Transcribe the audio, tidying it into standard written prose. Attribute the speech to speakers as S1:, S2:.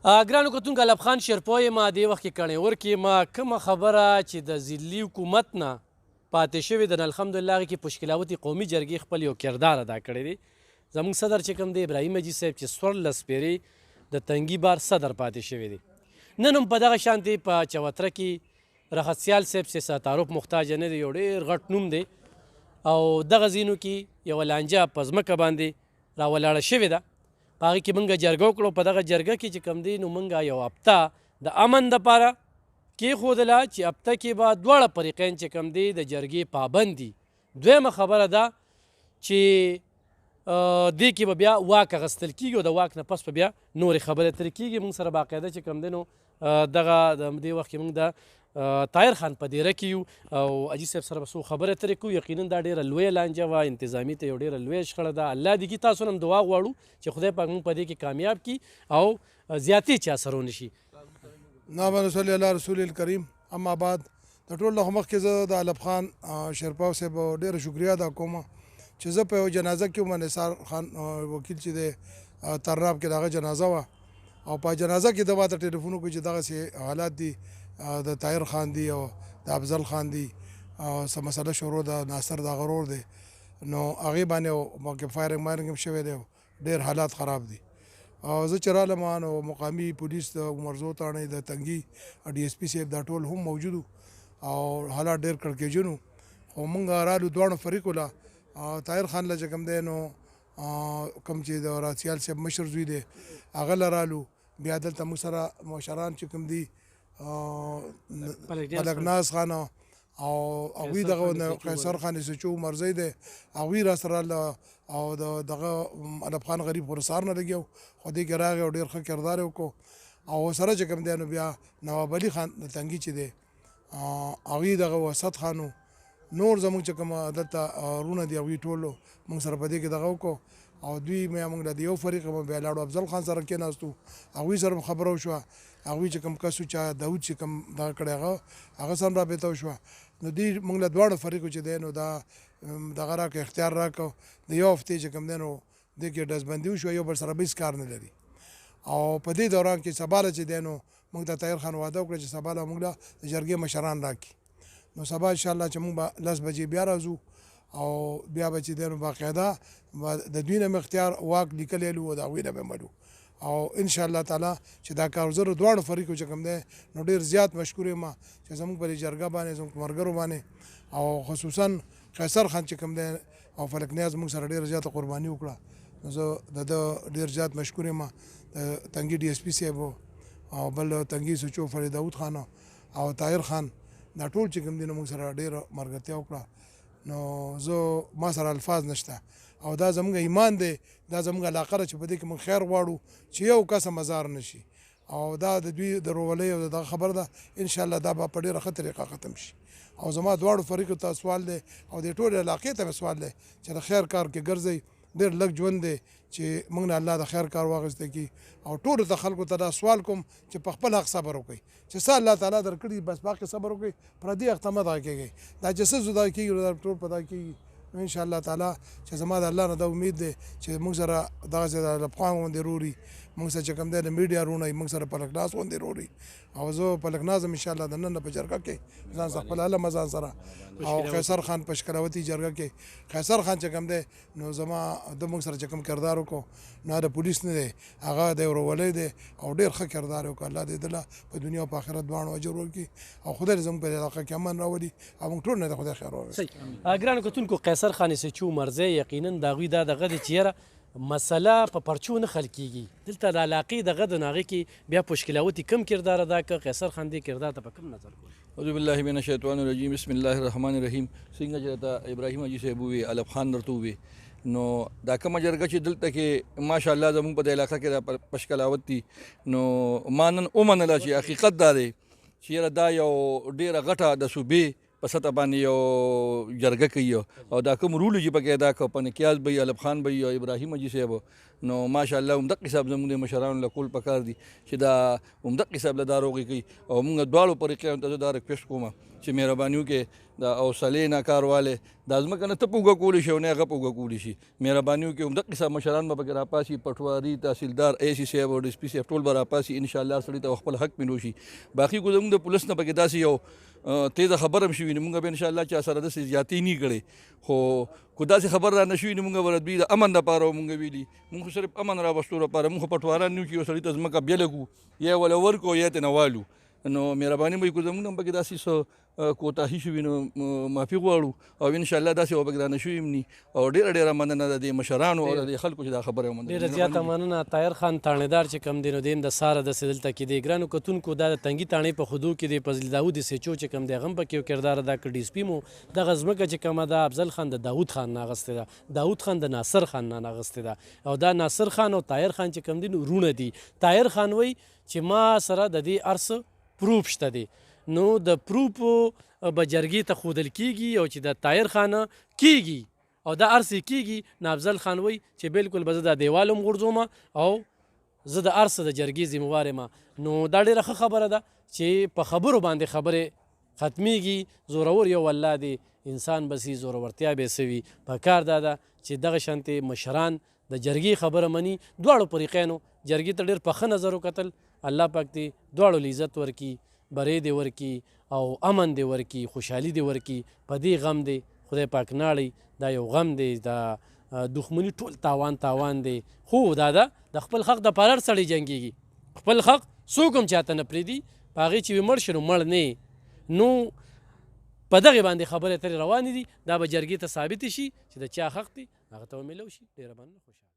S1: ګرانو کتونکو الب خان شیرپوی ما دې وخت کې کڼې کې ما کومه خبره چې د ضلعي حکومت نه پاتې شوې ده، الحمدلله هغې کې پشکلاوتي قومي جرګې خپل یو کردار ادا کړی دی. زموږ صدر چې کوم دی ابراهیم حاجي صاحب چې 14 پیرې د تنګي بار صدر پاتې شوی دی. نن هم په دغه شانتې په چوتره کې رحت سیال صاحب چې تعارف محتاج نه دی، یو ډېر غټ نوم دی او دغه ځینو کې یوه لانجه په ځمکه باندې راولاړه شوې ده. په هغې کې موږ جرګه وکړو. په دغه جرګه کې چې کوم دی نو موږ یو هفته د امن دپاره کېښودله چې هفته کې به دواړه فریقین چې کوم دی د جرګې پابند دي. دویمه خبره ده چې دې کې به بیا واک اخیستل کېږي او د واک نه پس به بیا نورې خبرې ترې کېږي. موږ سره باقاعده چې کوم دی نو دغه د دې وخت کې موږ د طاهر خان په دیره کې یو او حاجي صاحب سره به څو خبرې ترې کوو. یقینا دا ډېره لویه لانجه وه، انتظامي ته یو ډېره لویه شخړه ده. الله دې کي تاسو نه هم دعا غواړو چې خدای پاک موږ په دې کې کامیاب کړي او زیاتې چا سره ونه شي.
S2: نعم صلی الله رسول الکریم. اما بعد د ټول نه مخکې زه د الب خان شیرپاو صاحب ډېره شکریه ادا کوم چې زه په یو جنازه کې وم. نثار خان وکیل چې دی ترناب کې د هغه جنازه وه او په جنازه کې د ماته ټلیفون وکړو چې دغسې حالات دي د طاهر خان دی او د افضل خان دی او څه مسله شروع ده، ناصر د هغه ورور دی، نو هغې باندې موقع فایرنګ مایرنګ هم شوی دی او ډېر حالات خراب دي. او زه چې رالم نو مقامي پولیس د عمرزو تاڼۍ د تنګي ډي اس پي صاحب دا ټول هم موجود او حالات ډېر کړکېجن وو. خو موږ رالو دواړو فریقو له طاهر خان له چې کوم دی نو کوم چې د راسیال صاحب مشر زوی دی هغه له رالو. بیا دلته موږ سره مشران چې کوم دي فلکناز خان او هغوی دغه قیصر خان سچو مرزی دی هغوی را سره او دغه الب خان غریب خو سهار نه لګي خو دې کې راغی او ډېر ښه کردار یې وکړو. او سره چې کوم دی نو بیا نواب علي خان د تنګي چې دی هغوی دغه وسط خان نور زموږ چې کوم دلته رونه دي هغوی ټولو موږ سره په دې کې دغه وکړو او دوی موږ د یو فریق بیا لاړو افضل خان سره کېناستو هغوی سره خبره وشوه. هغوی چې کوم کس چا داود چې کوم دغه کړی هغه سره رابطه وشوه. نو دوی موږ له دواړو فریقو چې دی نو دا دغه راکړه اختیار راکړو د یو هفتې چې کوم دی نو دې کې ډزبندي وشوه، یو بل سره به هېڅ کار نه لري. او په دې دوران کې سبا له چې دی نو موږ ته طاهر خان وعده وکړه چې سبا له موږ له د جرګې مشران راکړي. نو سبا انشاءالله چې موږ به 10 بجې بیا راځو او بیا به چې دی نو باقاعده د دوی نه اختیار واک لیکلی لو او د هغوی نه به ملو او انشاءالله تعالی چې دا کار زه دواړو فریقو چې کوم دی نو ډېر زیات مشکور یم چې زموږ په دې جرګه باندې زموږ ملګرو باندې او خصوصا قیصر خان چې کوم دی او فلکنیاز موږ سره ډېره زیاته قرباني وکړه. نو زه د ده ډېر زیات مشکور یم. د تنګي ډي اس پي صاحب او بل تنګي سچو فرید داود خان او طاهر خان دا ټول چې کوم دی نو موږ سره ډېره ملګرتیا وکړه. نو زه ما سره الفاظ نشته او دا زموږ ایمان دی، دا زموږ علاقه ده چې په دې کې موږ خیر غواړو چې یو کسه مزار نشي او دا د دوی د رولۍ او دغه خبر ده انشاءالله دا به په ډېره ښه طریقه ختم شي. او زما دواړو فریقو ته سوال دی او د ټولې علاقې ته مې سوال دی چې د خیر کار کې ګرځئ. ډېر لږ ژوند دی چې موږ نه الله د خیر کار واخیستی کړي او ټولو ته خلکو ته دا سوال کوم چې په خپل حق صبر وکړئ چې څه الله تعالی درکړي بس باقي صبر وکړئ، پردي حق ته مه دغه کېږئ. دا چې څه زدا کېږي دا ټول په دغه کېږي. ان شاء الله تعالی چې زما د الله نه دا امید دی چې موږ سره دغسې د الب خان غوندې روري موږ سره چې کوم دی د میډیا رونه موږ سره پلکناز غوندې روري او زه پلکناز هم انشاءالله د نن نه په جرګه کې ځان سره خپل علم ځان سره او قیصر خان پشکراوتي جرګه کې قیصر خان چې کوم دی نو زما د موږ سره چې کوم کردار وکړو نو د پولیس نه دی هغه د ورولۍ دی او ډېر ښه کردار وکړو. الله دې دله په دنیا او په آخرت دواړو اجر ورکړي او خدای دې زموږ په علاقه کې امن راولي او موږ ټول نه د خدای خیر وغواړو.
S1: ګرانو کتونکو قیصر خان سچو مرزی یقینا د هغوی دا دغه دی چې یاره مسله په پرچو نه حل کېږي. دلته د علاقې دغه د هغې کې بیا پشکلاوتي کم کردار ادا کړه. قیصر خان دې کردار ته په کوم نظر ګوري؟
S3: اعوذ بالله من الشیطان الرجیم بسم الله الرحمن الرحیم. څنګه چې راته ابراهیم حاجي صاحب وویې الب خان درته وویې نو دا کومه جرګه چې دلته کې ماشاءالله زموږ په دې علاقه کې دا پشکلاوت دي نو ما نن ومنله چې حقیقت دا دی چې یاره دا یو ډېره غټه د صوبې په سطح باندې یو جرګه کوي او دا کوم رول چې پکې ادا کړو پنکیاز به الب خان به او ابراهیم حاجي صاحب نو ماشاءالله همدغه حساب زموږ د مشرانو له کول پکار دي چې دا همدغه حساب له دا روغې کوي او موږ دواړو طریقې ته زه دا ریکویسټ کوم چې مهرباني وکړئ د حوصلې نه کار والی دا ځمکه نه ته په اوږه کولی شي او نه هغه په اوږه کولی شي مهرباني وکړئ همدغه حساب مشران به پکې راپاسي پټواري تحصیلدار اے سی صاحب او ډي سي پي صاحب ټول به راپاسي انشاءالله سړي ته خپل حق ملو شي باقي کو زموږ د پولیس نه پکې داسې یو تیزه خبر هم شوي نو موږ به انشاءالله چا سره داسې زیاتې نه کړې خو کو داسې خبر را نه شوي نو موږ به دوی د امن دپاره موږ ویلي موږ خو صرف امن راوستو لپاره موږ خو پټواران نه یو چې یو سړي ته ځمکه بیله کړو یا وله ورکړو یا ترې نه والو نو مهرباني به وي که زموږ هم پکې داسې څه کوتاهي شوي نو معافي غواړو او انشاءالله داسې به پکې رانه شوي هم ني او ډېره ډېره مننه د دې مشرانو او د دې خلکو چې دا خبره ومنله
S1: ډېره زیاته مننه طاهر خان تاڼېدار چې کوم دی نو د هم د ساره داسې دلته کې دی ګرانو کتونکو دا د تنګي تاڼې په خودو کې دی فضل داود سیچو چې کوم دی هغه هم پکې یو کردار ادا کړ ډي اس پي مو دغه ځمکه چې کومه ده افضل خان د داود خان نه اخیستې ده داود خان د ناصر خان نه اخیستې ده او دا ناصر خان او طاهر خان چې کوم دي نو وروڼه دي طاهر خان وایي چې ما سره د دې هر پروف شته دی نو د پروفو به جرګې ته ښودل کېږي او چې د طاهر خان کېږي او دا هر څه کېږي نو افضل خان وایي چې بالکل به زه دا دیوال هم غورځوم او زه د هر څه د جرګې ذموار یم نو دا ډېره ښه خبره ده چې په خبرو باندې خبرې ختمیږي زورور یو الله دی انسان بسي زورورتیا به سوي په کار دا ده چې دغه شانتې مشران د جرګې خبره مني دواړو فریقینو جرګې ته ډېر په ښه نظر وکتل الله پاک دې دواړو له عزت ورکي برې دې ورکي او امن دې ورکي خوشحالي دې ورکي په دې غم دې خدای پاک ناړی دا یو غم دی دا دښمني ټول تاوان دی خو دا ده د خپل حق د پاره سړی جنګېږي خپل حق څوک هم چاته نه پرېږدي په هغې چې وي مړ شي نو مړ نه نو په دغې باندې خبرې اترې روانې دي دا به جرګې ته ثابتې شي چې د چا حق دی هغه ته به میلو شي ډېره مننه خوشحاله